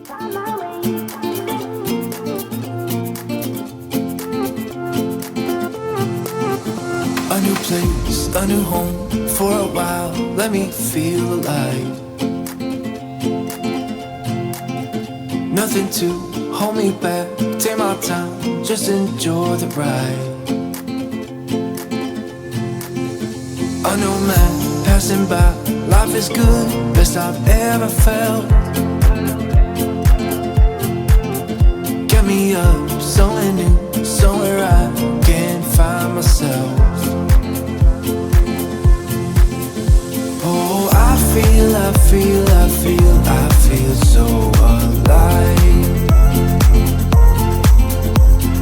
A new place, a new home for a while. Let me feel alive. Nothing to hold me back. Take my time, just enjoy the ride. A new man passing by. Life is good, best I've ever felt. Get me up, somewhere new, somewhere I can find myself. Oh, I feel so alive.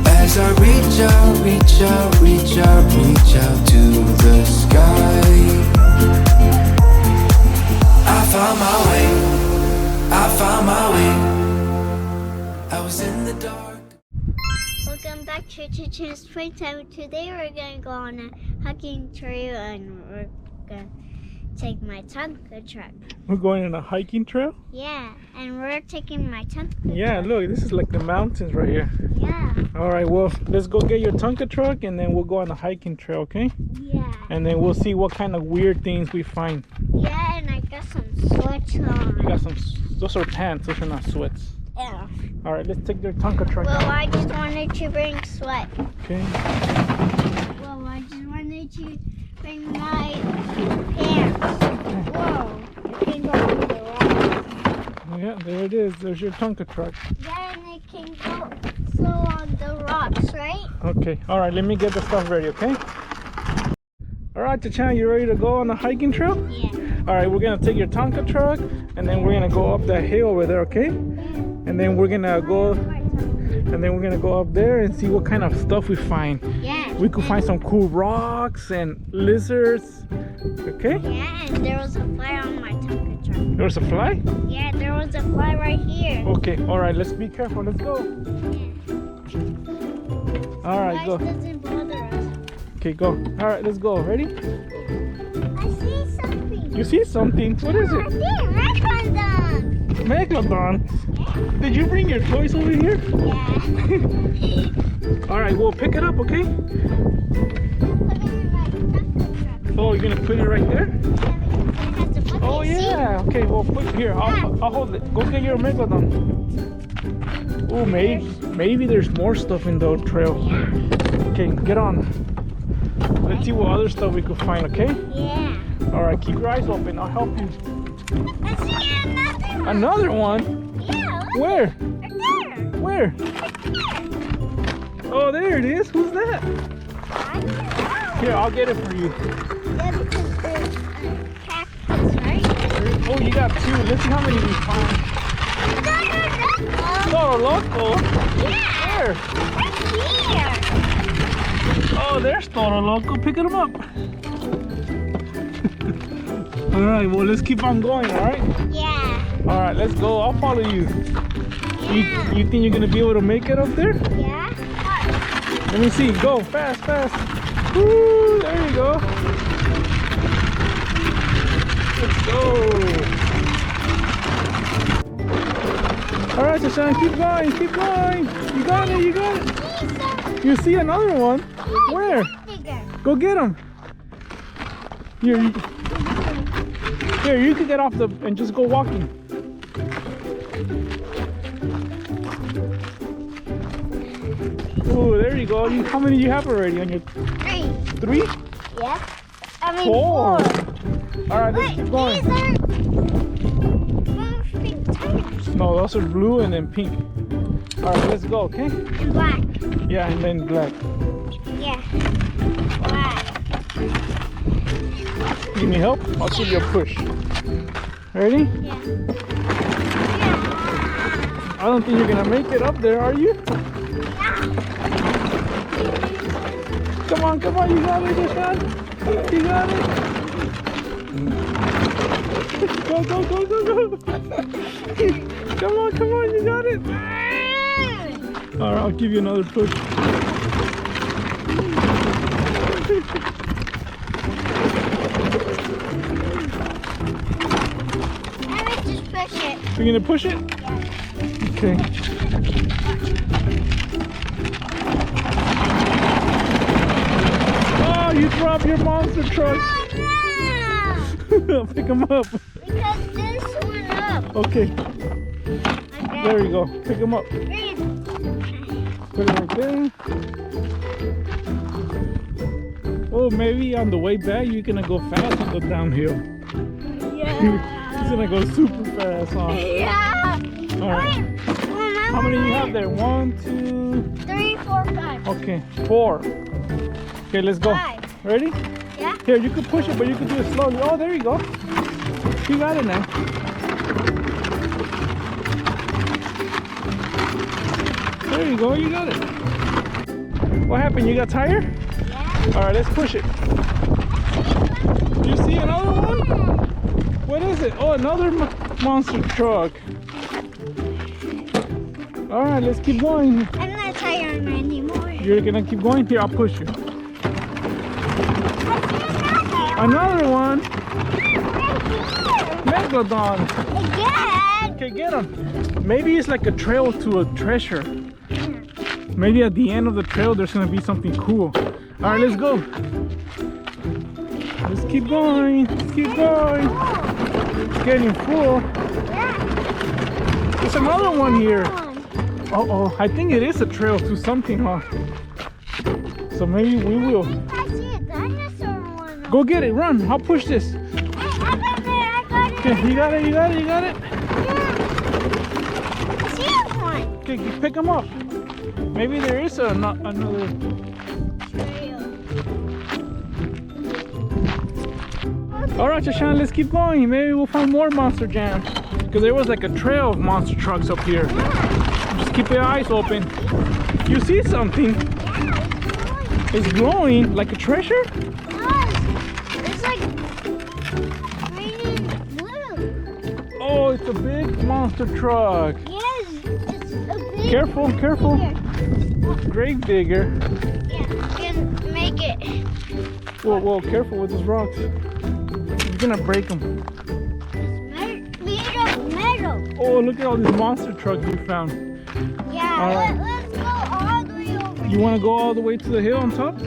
As I reach out to the sky. I found my way. I was in the dark. Welcome back to Chachan Springtime. Today we're going to go on a hiking trail and we're going to take my Tonka truck. We're going on a hiking trail? Yeah, and we're taking my Tonka Yeah, truck. look, this is like the mountains right here. Yeah. Alright, well, let's go get your Tonka truck and then we'll go on a hiking trail, okay? Yeah. And then we'll see what kind of weird things we find. Yeah, and I got some sweats on. You got some, those are pants, those are not sweats. Yeah. Alright, let's take their Tonka truck Well, out. I just wanted to bring sweat. Okay. Well, I just wanted to bring my pants. Whoa, it can go on the rocks. Yeah, there it is. There's your Tonka truck. Yeah, and it can go slow on the rocks, right? Okay, alright, let me get the stuff ready, okay? Alright, Chachan, you ready to go on the hiking trail? Yeah. Alright, we're gonna take your Tonka truck and then we're gonna go up that hill over there, okay? And then we're gonna go up there and see what kind of stuff we find. Yeah. We could find some cool rocks and lizards. Okay? Yeah, and there was a fly on my Tonka truck. There's a fly? Yeah, there was a fly right here. Okay, alright, let's be careful. Let's go. Yeah. Alright, go. Flies doesn't bother us. Okay, go. Alright, let's go. Ready? I see something. You see something? What is I it? see Megalodon. Megalodon. Did you bring your toys over here? Yeah. Alright, we'll pick it up, okay? Put it in my Tonka truck. Oh, you're gonna put it right there? Yeah, because it has a bucket Oh yeah. Okay, well put here. I'll hold it. Go get your Megalodon. Oh, maybe there's more stuff in the trail. Okay, get on. Let's see what other stuff we could find, okay? Yeah. Alright, keep your eyes open. I'll help you. I see another one. Another one? Yeah, look. Where? Right there. Where? Oh, there it is. Who's that? I don't know. Here, I'll get it for you. Yeah, because there's a cactus, right? Oh, you got two. Let's see how many we find. Toro Loco? Yeah. Where? Right here. Oh, there's Toro Loco. Pick them up. Alright, well, let's keep on going, alright? Yeah. Alright, let's go. I'll follow you. Yeah. You think you're going to be able to make it up there? Yeah. Let me see. Go. Fast, fast. Woo, there you go. Let's go. Alright, Chachan, keep going, keep going. You got it, you got it. You see another one? Where? Go get him. Here, you can get off and just go walking. Oh, there you go. How many do you have already on your? 3. 3? Yeah. I mean 4. 4. Alright, let's keep going. These are pink tires. No, those are blue and then pink. Alright, let's go, okay? And black. Yeah, and then black. Yeah. Black. You need help? I'll give you a push. Ready? Yeah. I don't think you're gonna make it up there, are you? Come on, you got it, Chachan. You got it. Go. Come on, you got it. Alright, I'll give you another push. Let me just push it. You're gonna push it? Yeah. Okay. Oh, you dropped your monster truck. Oh, Pick them up. because this one up. Okay, Okay. there you go. Pick them up. Green. Put it right there. Oh, maybe on the way back you're gonna go fast on the downhill. Yeah. He's gonna go super fast, huh? Yeah. All right. How many do you have there? 1, 2. 3, 4, 5. Okay, 4. Okay, let's go. 5. Ready? Yeah. Here, you can push it, but you can do it slowly. Oh, there you go. You got it now. There you go, you got it. What happened? You got tired? Yeah. All right, let's push it. You see another one? What is it? Oh, another monster truck. All right, let's keep going. I'm not tired anymore. You're gonna keep going? Here, I'll push you. Another one. Megalodon. Again. Okay, get him. Maybe it's like a trail to a treasure. Maybe at the end of the trail there's gonna be something cool. All right, let's go. Let's keep going. Let's keep going. It's getting full. There's another one here. Uh-oh, I think it is a trail to something, huh? So maybe we will. I see a dinosaur one. Go get it, run. I'll push this. Hey, I got it. I got it. Okay, you got it, you got it, you got it. Yeah. I see one. Okay, pick them up. Maybe there is another. All right, Chachan, let's keep going. Maybe we'll find more monster jams. Because there was like a trail of monster trucks up here. Just keep your eyes open. You see something? It's glowing like a treasure? It's like green and blue. Oh, it's a big monster truck. Yes, it's a big. Careful, careful. Here. Grave digger. Yeah, you can make it. Whoa, whoa, careful with those rocks. You're gonna break them. It's made of metal. Oh, look at all these monster trucks we found. Yeah, All right. let's go all the way over. You wanna go all the way to the hill on top?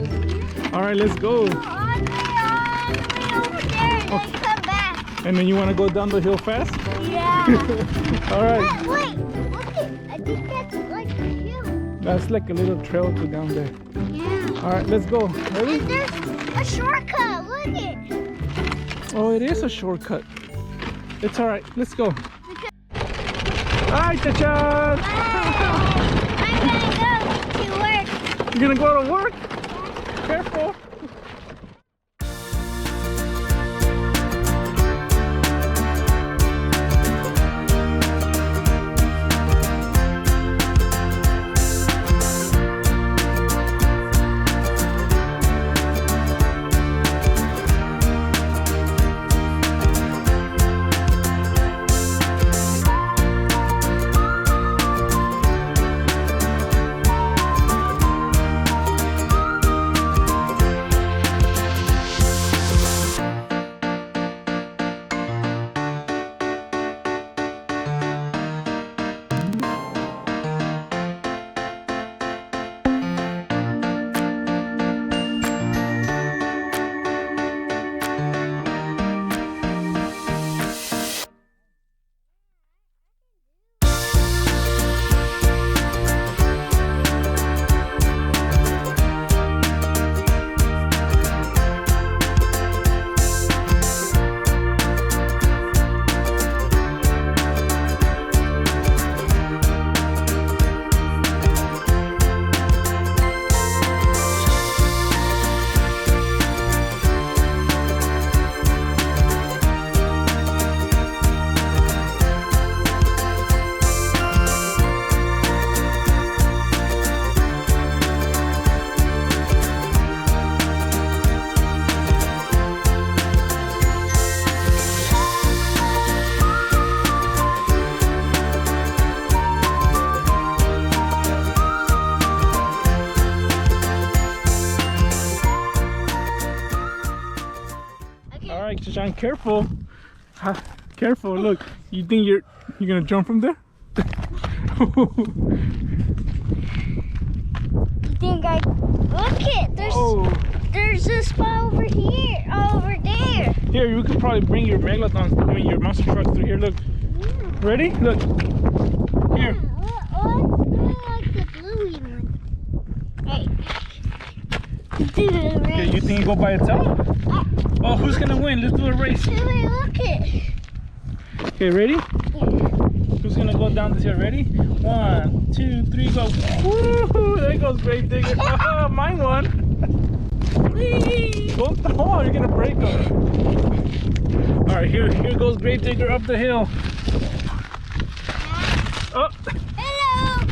All right, let's go. All the way over there and then come back. And then you wanna go down the hill fast? Yeah. All right. Wait, look it. I think that's like a hill. That's like a little trail to down there. Yeah. All right, let's go. Ready? And there's a shortcut. Look it. Oh, it is a shortcut. It's all right. Let's go. All right, Chachan. I'm gonna go to work. You're gonna go to work? Careful. right, Chachan, careful. Careful, look. You think you're gonna jump from there? think I look it? There's a spot over here, over there. Here, you could probably bring your megalodon, I mean your monster truck through here. Look. Ready? Look. Here. Let's like the bluey one. Hey. Okay, you think you go by itself? Oh, who's gonna win? Let's do a race. Wait, look it. Okay, ready? Who's gonna go down this here? Ready? 1, 2, 3, go. Woo! There goes Grave Digger. Ah, mine won. Whee! Don't throw, you're gonna break them. Alright, here goes Grave Digger up the hill. Oh! Hello.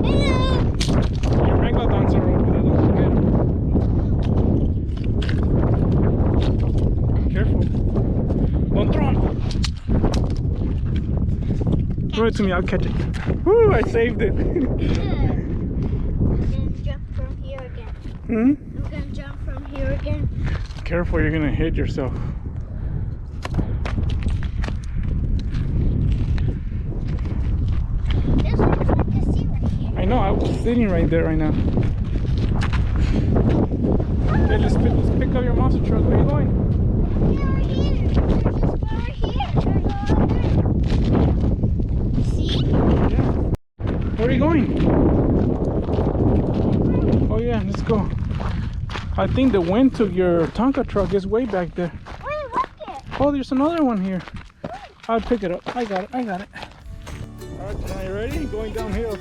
Hello. Your megalodons are over there. Don't forget them. Careful. Don't throw them. Throw it to me, I'll catch it. Woo! I saved it. I'm gonna jump from here again. Hmm? I'm gonna jump from here again. Careful, you're gonna hit yourself. This looks like a sea right here. I know, I was sitting right there right now. Okay, let's pick up your monster truck. Where are you going? Over here. There's a spot right here. There's a lot there. See? Yeah. Where are you going? Oh yeah, let's go. I think the wind took your Tonka truck. Is way back there. Wait, look it. Oh, there's another one here. I'll pick it up. I got it. Alright, are you ready? Going downhill.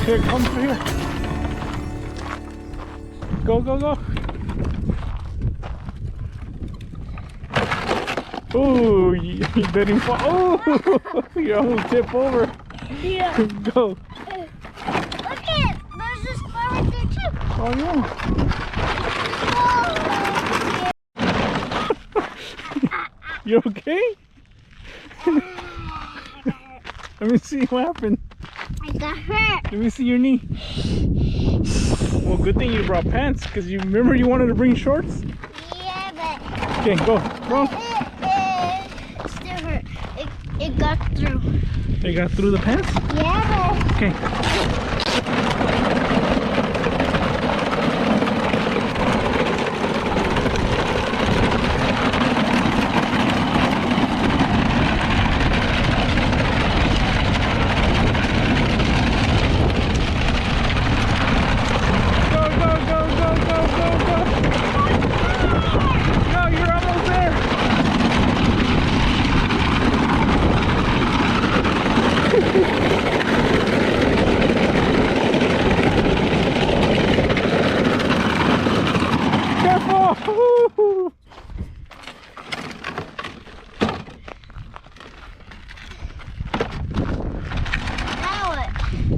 Here, come through here. Go, go, go. Oh, you didn't fall. Oh, you almost tip over. Yeah. Go. Look it. There's this spot right there too. Oh, yeah. You okay? Let me see what happened. I got hurt. Let me see your knee. Well, good thing you brought pants, because you remember you wanted to bring shorts? Yeah, but Okay, go. it still hurt. It got through. They got through the pants? Yeah, but Okay.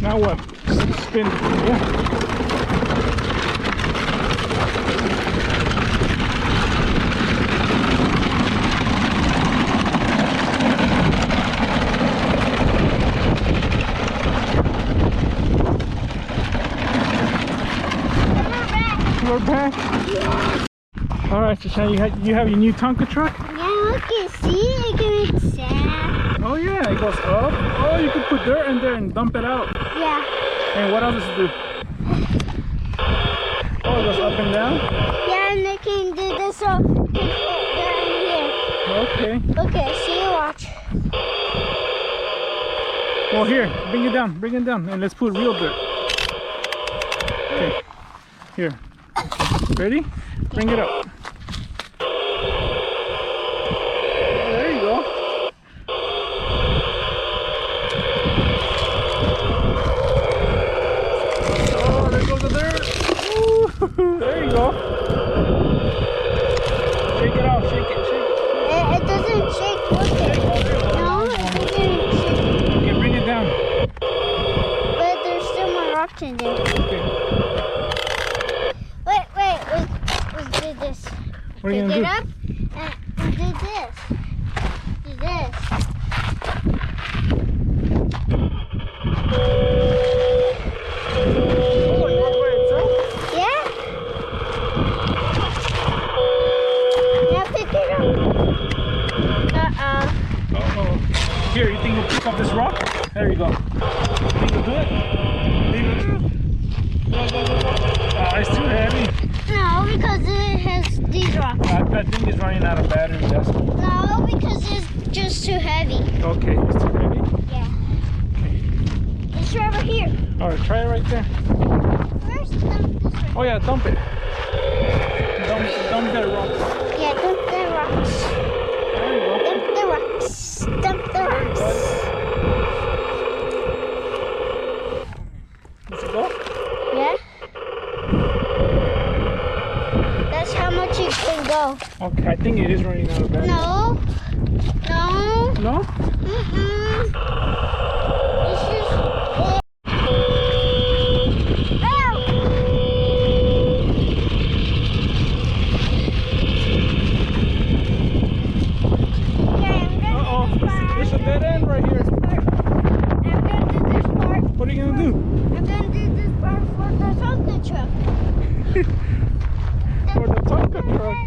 Now what? Spin. Yeah. We're back. All right, Chachan, you have your new Tonka truck? yeah, look and see. It can sand. Oh yeah, it goes up. Oh, you can put dirt in there and dump it out. Yeah. And what else does it do? Oh, it goes up and down? Yeah, and they can do this so they put dirt in here. Okay. Okay, see you watch. Well, here, bring it down, and let's put real dirt. Okay, here. Ready? Bring it up. There you go. Oh, there goes the dirt. Woo, there you go. Shake it off, shake it. It doesn't shake. Look it. No, it doesn't shake. Okay, bring it down. But there's still more rocks in there. Okay. Wait, let's do this. What are you Pick gonna it do? up and do this. Do this. Oh, it goes by itself? Yeah? Now pick it up. Uh-oh. Uh-oh. Here, you think you'll pick up this rock? There you go. Think you'll do it? Go. It's too heavy. No, because it has these rocks. That thing is running out of battery. That's No, because it's just too heavy. okay. It's too heavy. Yeah. Okay. It's right over here. All right, try it right there. First, dump this one. Oh yeah, dump it. Dump that rock. Yeah, dump the rocks. There you go. Dump the rocks. Dump the rocks. Let's go. Yeah? That's how much it can go. Okay, I think it is running out of battery. No. No. No? Mm-mm. This is it. Ow! Okay, I'm gonna Uh-oh. do this part. It's a dead end right here. I'm gonna do this part. What are you gonna do? I'm gonna do this part for the Tonka truck. For the Tonka truck.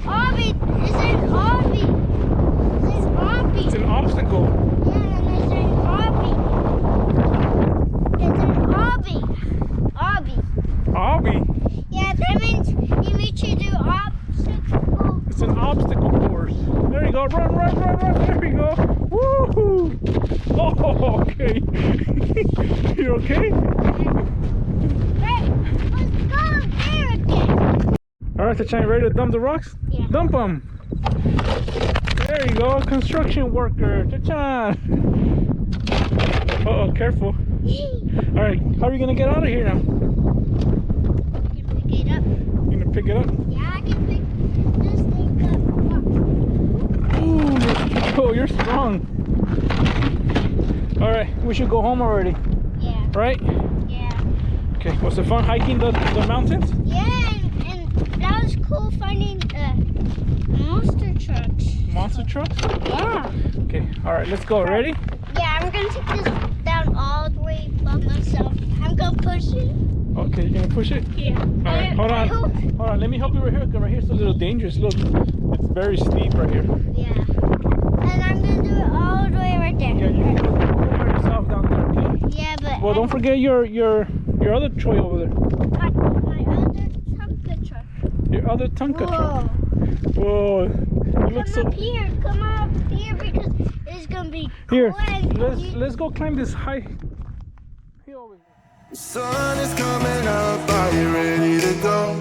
Obby, it's an obby. It's obby. It's an obstacle. Yeah, and it's an obby. It's an obby. Obby. Obby. Yeah, that means you need to do obstacle. It's an obstacle course. There you go. Run. There you go. Woohoo! Oh, okay. You okay? Right, let's go there again. All right, Chachan, ready to dump the rocks? Yeah. Dump them. There you go, construction worker, Chachan. Uh-oh, careful. All right, how are you gonna get out of here now? I can pick it up. You gonna pick it up? Yeah, I can pick this thing up. Ooh, you're strong. All right, we should go home already, Yeah, right? yeah. Okay, was it fun hiking the mountains? Yeah, and that was cool finding monster trucks. Monster trucks? Yeah. Okay, all right, let's go. Ready? Yeah, I'm gonna take this down all the way by myself. I'm gonna push it. Okay, you gonna push it? Yeah. Alright, hold on. Hold on, let me help you right here. Because right here's a little dangerous. Look, it's very steep right here. Yeah. And I'm gonna do it all the way right there. Yeah, you can go by yourself down there, okay? Yeah, but Well, don't forget your other toy over there. my other Tonka truck. Your other Tonka truck. Whoa. You look so... Come up here because it's gonna be Here, cool. let's go climb this high hill over here. The sun is coming up, are you ready to go?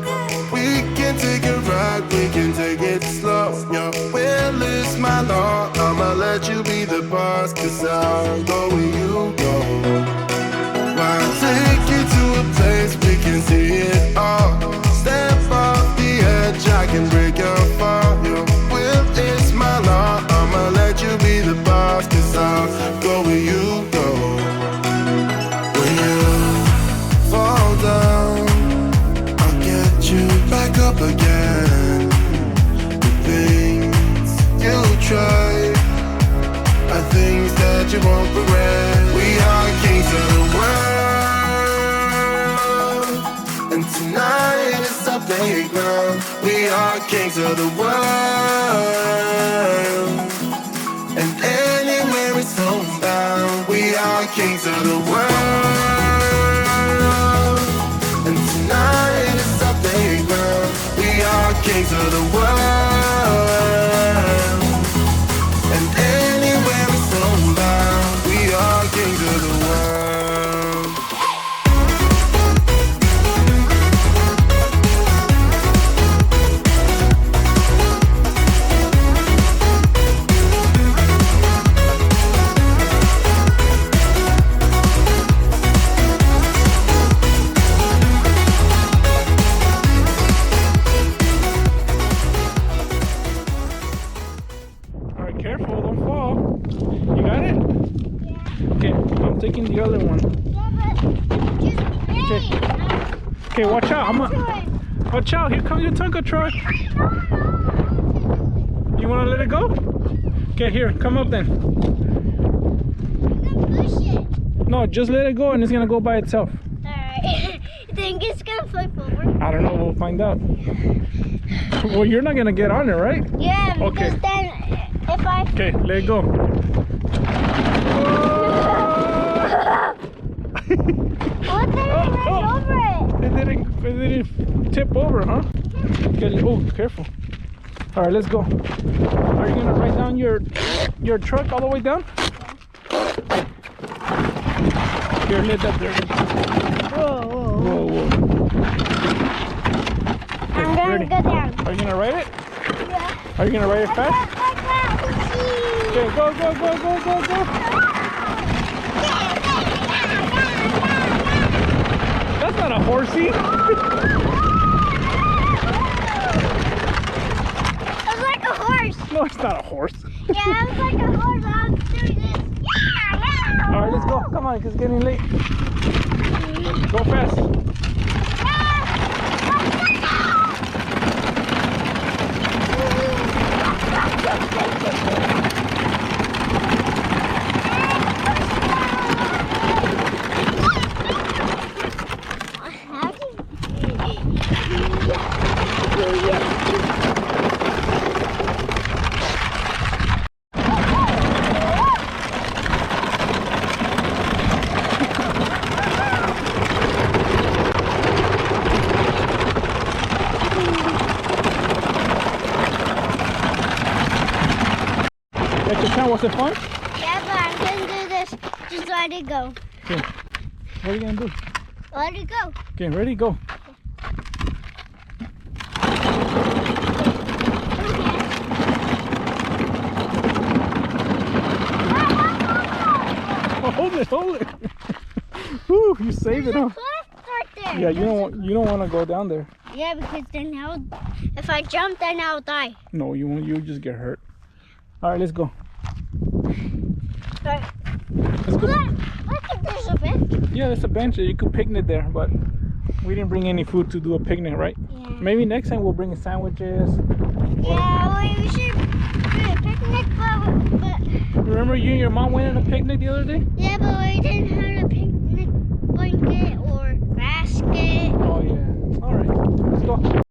We can take a ride, we can take it slow. Your will is my law, I'ma let you be the boss, 'cause I'll go where you go. I'll take you to a place we can see it all. Step off the edge, I can break your fall. Your will is my law, I'ma let you be the boss, 'cause I'll go where you go. When you fall down, I'll get you back up again. The things you try are things that you won't regret. We are kings of the world, and tonight is our playground. We are kings of the world, and anywhere is homebound. We are kings of the world, and tonight is our playground. We are kings of the world, and anywhere is homebound. We are kings of the world. Alright, careful, don't fall. You got it? Yeah. Okay, I'm taking the other one. Yeah, but Okay, watch out. Watch out, here comes your Tonka truck. You want to let it go? Okay, here, come up then. push it. No, just let it go and it's going to go by itself. Alright. You think it's gonna flip over? I don't know, we'll find out. Well, you're not going to get on it, right? Yeah, because Okay. then if I... Okay, let it go. What did it run over it? It didn't tip over, huh? Okay, oh, careful. All right, let's go. Are you gonna ride down your truck all the way down? Here, let that there. Whoa, whoa. Whoa. I'm gonna ready? go down. Are you gonna ride it? Yeah. Are you gonna ride it fast? Okay, go. That's not a horsey. It's like a horse. No, it's not a horse. Yeah, it's like a horse. I'm doing this. All right, let's go. Come on, it's getting late. Go fast. Chachan, was it fun? Yeah, but I'm gonna do this. Just let it go. Okay. What are you gonna do? Let it go. Okay, ready, go. Oh, hold it. Woo, you saved it, huh? Cliff right there. Yeah, you don't want to go down there. Yeah, because then if I jump, then I'll die. No, you won't. You'll just get hurt. All right, let's go. But Let's go. look, there's a bench. Yeah, there's a bench. You could picnic there, but we didn't bring any food to do a picnic, right? Yeah. Maybe next time we'll bring sandwiches. Yeah, we should do a picnic, but Remember you and your mom went on a picnic the other day? yeah, but we didn't have a picnic blanket or basket. it. Oh yeah. All right. Let's go.